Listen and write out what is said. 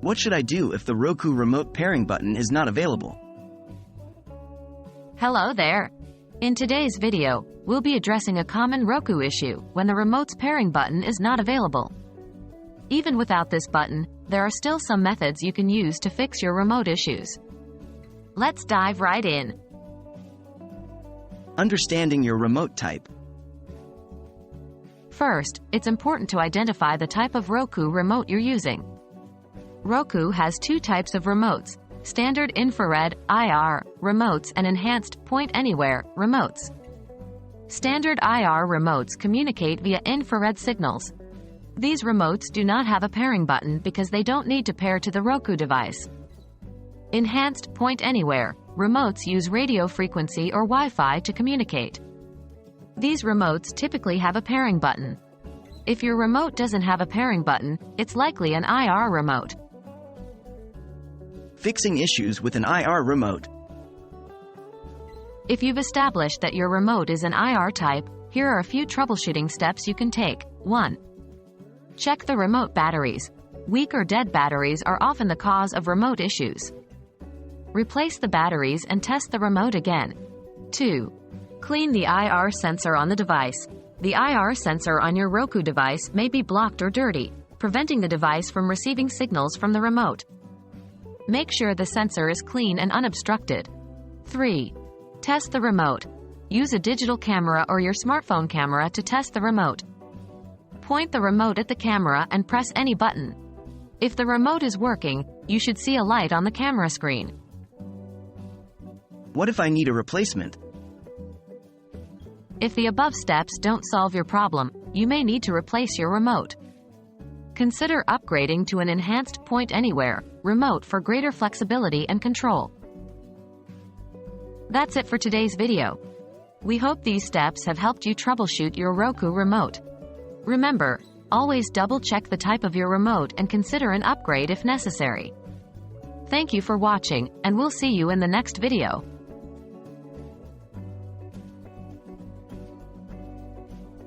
What should I do if the Roku Remote pairing button is not available? Hello there. In today's video, we'll be addressing a common Roku issue when the remote's pairing button is not available. Even without this button, there are still some methods you can use to fix your remote issues. Let's dive right in. Understanding your remote type. First, it's important to identify the type of Roku remote you're using. Roku has two types of remotes: standard infrared (IR) remotes and enhanced point anywhere remotes. Standard IR remotes communicate via infrared signals. These remotes do not have a pairing button because they don't need to pair to the Roku device. Enhanced point anywhere remotes use radio frequency or Wi-Fi to communicate. These remotes typically have a pairing button. If your remote doesn't have a pairing button, it's likely an IR remote. Fixing issues with an IR remote. If you've established that your remote is an IR type, here are a few troubleshooting steps you can take. 1. Check the remote batteries. Weak or dead batteries are often the cause of remote issues. Replace the batteries and test the remote again. 2. Clean the IR sensor on the device. The IR sensor on your Roku device may be blocked or dirty, preventing the device from receiving signals from the remote. Make sure the sensor is clean and unobstructed. 3. Test the remote. Use a digital camera or your smartphone camera to test the remote. Point the remote at the camera and press any button. If the remote is working, you should see a light on the camera screen. What if I need a replacement? If the above steps don't solve your problem, you may need to replace your remote. Consider upgrading to an enhanced point anywhere remote for greater flexibility and control. That's it for today's video. We hope these steps have helped you troubleshoot your Roku remote. Remember, always double-check the type of your remote and consider an upgrade if necessary. Thank you for watching, and we'll see you in the next video.